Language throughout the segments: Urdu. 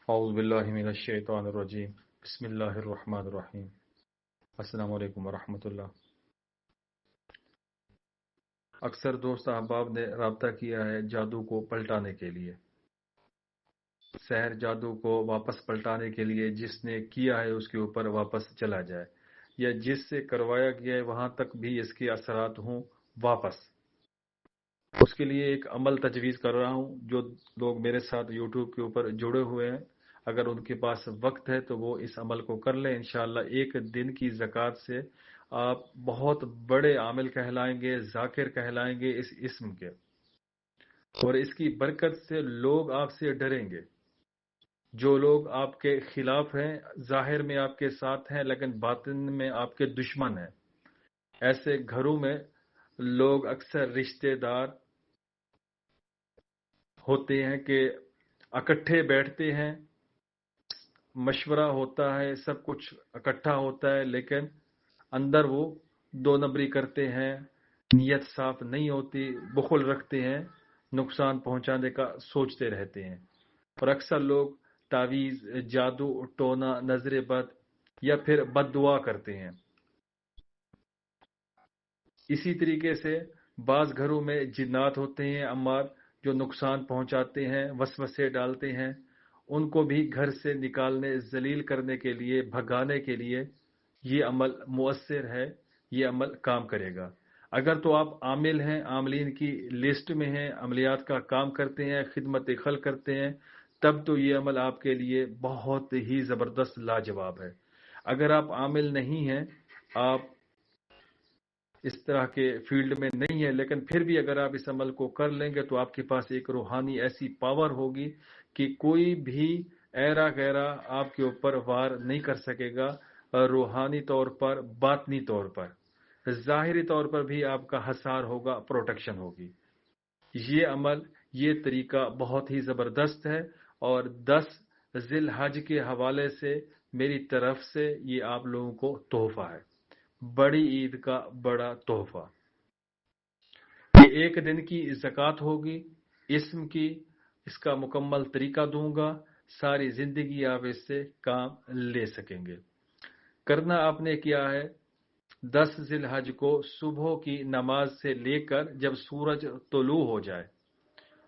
اعوذ باللہ من الشیطان الرجیم بسم اللہ الرحمن الرحیم السلام علیکم ورحمۃ اللہ۔ اکثر دوست احباب نے رابطہ کیا ہے جادو کو پلٹانے کے لیے، سحر جادو کو واپس پلٹانے کے لیے، جس نے کیا ہے اس کے اوپر واپس چلا جائے، یا جس سے کروایا گیا ہے وہاں تک بھی اس کے اثرات ہوں واپس۔ اس کے لیے ایک عمل تجویز کر رہا ہوں۔ جو لوگ میرے ساتھ یوٹیوب کے اوپر جڑے ہوئے ہیں، اگر ان کے پاس وقت ہے تو وہ اس عمل کو کر لیں۔ انشاءاللہ ایک دن کی زکوٰۃ سے آپ بہت بڑے عامل کہلائیں گے، ذاکر کہلائیں گے اس اسم کے، اور اس کی برکت سے لوگ آپ سے ڈریں گے۔ جو لوگ آپ کے خلاف ہیں، ظاہر میں آپ کے ساتھ ہیں لیکن باطن میں آپ کے دشمن ہیں، ایسے گھروں میں لوگ اکثر رشتہ دار ہوتے ہیں کہ اکٹھے بیٹھتے ہیں، مشورہ ہوتا ہے، سب کچھ اکٹھا ہوتا ہے، لیکن اندر وہ دو نمبری کرتے ہیں، نیت صاف نہیں ہوتی، بخل رکھتے ہیں، نقصان پہنچانے کا سوچتے رہتے ہیں، اور اکثر لوگ تعویذ، جادو ٹونا، نظر بد یا پھر بد دعا کرتے ہیں۔ اسی طریقے سے بعض گھروں میں جنات ہوتے ہیں عمار، جو نقصان پہنچاتے ہیں، وسوسے ڈالتے ہیں، ان کو بھی گھر سے نکالنے، ذلیل کرنے کے لیے، بھگانے کے لیے یہ عمل مؤثر ہے، یہ عمل کام کرے گا۔ اگر تو آپ عامل ہیں، عاملین کی لسٹ میں ہیں، عملیات کا کام کرتے ہیں، خدمت خلق کرتے ہیں، تب تو یہ عمل آپ کے لیے بہت ہی زبردست لاجواب ہے۔ اگر آپ عامل نہیں ہیں، آپ اس طرح کے فیلڈ میں نہیں ہے، لیکن پھر بھی اگر آپ اس عمل کو کر لیں گے تو آپ کے پاس ایک روحانی ایسی پاور ہوگی کہ کوئی بھی ایرا غیرہ آپ کے اوپر وار نہیں کر سکے گا، روحانی طور پر، باطنی طور پر، ظاہری طور پر بھی آپ کا حصار ہوگا، پروٹیکشن ہوگی۔ یہ عمل، یہ طریقہ بہت ہی زبردست ہے، اور 10 ذی الحج کے حوالے سے میری طرف سے یہ آپ لوگوں کو تحفہ ہے، بڑی عید کا بڑا تحفہ۔ یہ ایک دن کی زکوٰۃ ہوگی، اسم کی، اس کا مکمل طریقہ دوں گا، ساری زندگی آپ اس سے کام لے سکیں گے۔ کرنا آپ نے کیا ہے، 10 ذی الحج کو صبح کی نماز سے لے کر جب سورج طلوع ہو جائے،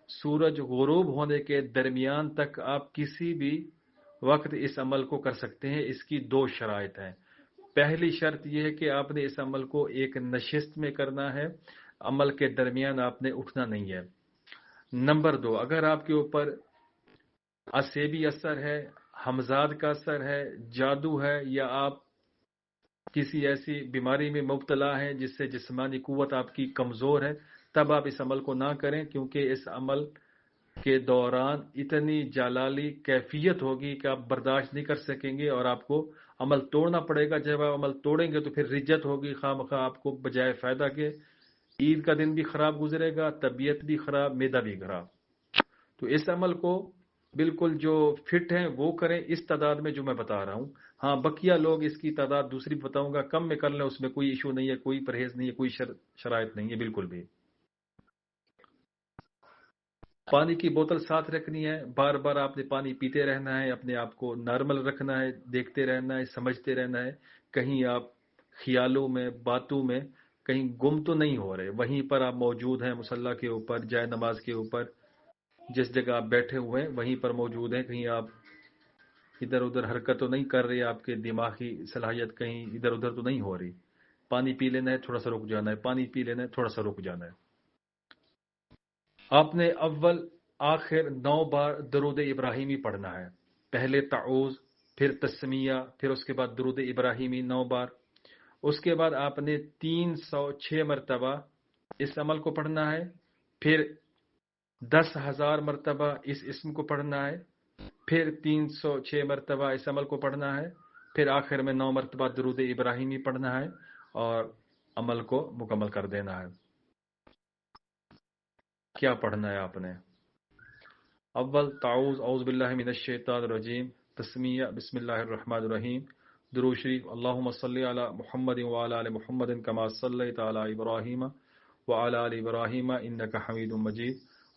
سورج غروب ہونے کے درمیان تک آپ کسی بھی وقت اس عمل کو کر سکتے ہیں۔ اس کی 2 شرائط ہیں۔ پہلی شرط یہ ہے کہ آپ نے اس عمل کو ایک نشست میں کرنا ہے، عمل کے درمیان آپ نے اٹھنا نہیں ہے۔ نمبر 2، اگر آپ کے اوپر عصبی اثر ہے، ہمزاد کا اثر ہے، جادو ہے، یا آپ کسی ایسی بیماری میں مبتلا ہیں جس سے جسمانی قوت آپ کی کمزور ہے، تب آپ اس عمل کو نہ کریں، کیونکہ اس عمل کے دوران اتنی جلالی کیفیت ہوگی کہ آپ برداشت نہیں کر سکیں گے، اور آپ کو عمل توڑنا پڑے گا۔ جب آپ عمل توڑیں گے تو پھر رجت ہوگی، خواہ مخواہ آپ کو بجائے فائدہ کے عید کا دن بھی خراب گزرے گا، طبیعت بھی خراب، معدہ بھی خراب۔ تو اس عمل کو بالکل جو فٹ ہیں وہ کریں، اس تعداد میں جو میں بتا رہا ہوں۔ ہاں، بقیہ لوگ اس کی تعداد دوسری بتاؤں گا، کم میں کر لیں، اس میں کوئی ایشو نہیں ہے، کوئی پرہیز نہیں ہے، کوئی شرائط نہیں ہے بالکل بھی۔ پانی کی بوتل ساتھ رکھنی ہے، بار بار آپ نے پانی پیتے رہنا ہے، اپنے آپ کو نارمل رکھنا ہے، دیکھتے رہنا ہے، سمجھتے رہنا ہے، کہیں آپ خیالوں میں، باتوں میں کہیں گم تو نہیں ہو رہے، وہیں پر آپ موجود ہیں، مصلی کے اوپر، جائے نماز کے اوپر، جس جگہ آپ بیٹھے ہوئے ہیں وہیں پر موجود ہیں، کہیں آپ ادھر ادھر حرکت تو نہیں کر رہے، آپ کے دماغی صلاحیت کہیں ادھر ادھر تو نہیں ہو رہی۔ پانی پی لینا ہے، تھوڑا سا رک جانا ہے، پانی پی لینا ہے، تھوڑا سا رک جانا ہے۔ آپ نے اول آخر 9 بار درود ابراہیمی پڑھنا ہے، پہلے تعوذ، پھر تسمیہ، پھر اس کے بعد درود ابراہیمی 9 بار۔ اس کے بعد آپ نے 306 مرتبہ اس عمل کو پڑھنا ہے، پھر 10,000 مرتبہ اس اسم کو پڑھنا ہے، پھر 306 مرتبہ اس عمل کو پڑھنا ہے، پھر آخر میں 9 مرتبہ درود ابراہیمی پڑھنا ہے، اور عمل کو مکمل کر دینا ہے۔ کیا پڑھنا ہے آپ نے؟ اول تعوذ، اعوذ باللہ من الشیطان الرجیم، تسمیہ، بسم اللہ الرحمن الرحیم، درود شریف، اللہم صلی علی محمد وعلی آل محمد کما صلیت علی ابراہیم وعلی آل ابراہیم انک حمید مجید،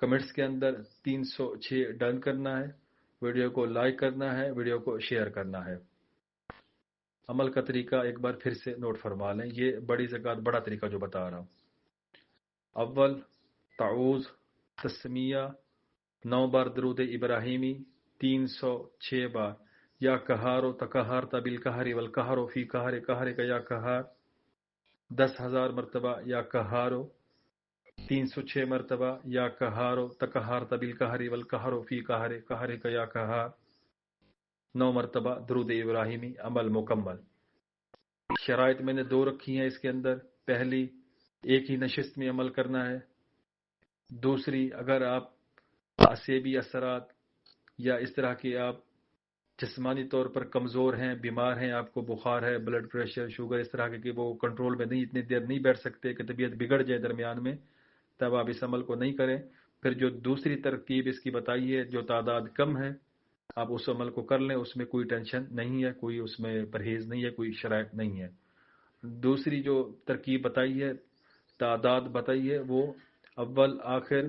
کمنٹس کے اندر 306 ڈن کرنا ہے، ویڈیو کو لائک کرنا ہے، ویڈیو کو شیئر کرنا ہے۔ عمل کا طریقہ ایک بار پھر سے نوٹ فرما لیں، یہ بڑی زکوٰۃ بڑا طریقہ جو بتا رہا ہوں۔ اول تعوذ، تسمیہ 9 بار، درود ابراہیمی 306 بار، یا قہارو تقہرت بالقہر والقہر فی قہر قہرک یا قہار 10,000 مرتبہ، یا قہارو 306 مرتبہ، یا قہارو تقہرت بالقہر والقہر فی قہر قہرک یا قہار 9 مرتبہ درود ابراہیمی، عمل مکمل۔ شرائط میں نے 2 رکھی ہیں اس کے اندر، پہلی ایک ہی نشست میں عمل کرنا ہے، دوسری اگر آپ عصبی اثرات یا اس طرح کے آپ جسمانی طور پر کمزور ہیں، بیمار ہیں، آپ کو بخار ہے، بلڈ پریشر، شوگر، اس طرح کے کہ وہ کنٹرول میں نہیں، اتنی دیر نہیں بیٹھ سکتے کہ طبیعت بگڑ جائے درمیان میں، تب آپ اس عمل کو نہیں کریں۔ پھر جو دوسری ترکیب اس کی بتائی ہے، جو تعداد کم ہے، آپ اس عمل کو کر لیں، اس میں کوئی ٹینشن نہیں ہے، کوئی اس میں پرہیز نہیں ہے، کوئی شرائط نہیں ہے۔ دوسری جو ترکیب بتائی ہے، تعداد بتائی ہے، وہ اول آخر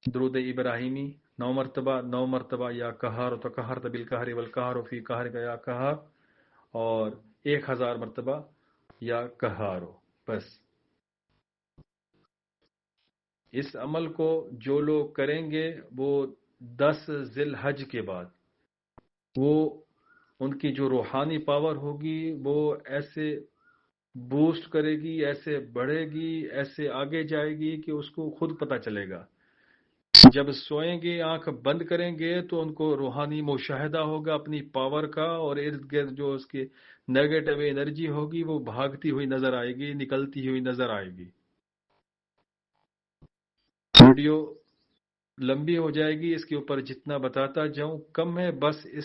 درود ابراہیمی 9 مرتبہ، 9 مرتبہ یا قہار و تقہرت بالقہر والقہر فی قہرک یا قہار، اور 1000 مرتبہ یا قہارو، بس۔ اس عمل کو جو لوگ کریں گے وہ 10 ذی الحج کے بعد، وہ ان کی جو روحانی پاور ہوگی وہ ایسے بوسٹ کرے گی، ایسے بڑھے گی، ایسے آگے جائے گی کہ اس کو خود پتہ چلے گا۔ جب سوئیں گے، آنکھ بند کریں گے تو ان کو روحانی مشاہدہ ہوگا اپنی پاور کا، اور ارد گرد جو اس کی نیگیٹو انرجی ہوگی وہ بھاگتی ہوئی نظر آئے گی، نکلتی ہوئی نظر آئے گی۔ ویڈیو لمبی ہو جائے گی، اس کے اوپر جتنا بتاتا جاؤں کم ہے، بس اس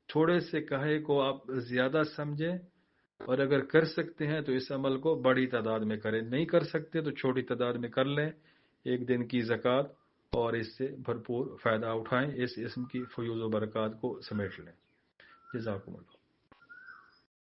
تھوڑے سے کہے کو آپ زیادہ سمجھیں، اور اگر کر سکتے ہیں تو اس عمل کو بڑی تعداد میں کریں، نہیں کر سکتے تو چھوٹی تعداد میں کر لیں، ایک دن کی زکوٰۃ، اور اس سے بھرپور فائدہ اٹھائیں، اس اسم کی فیوز و برکات کو سمیٹ لیں۔ جزاکم اللہ۔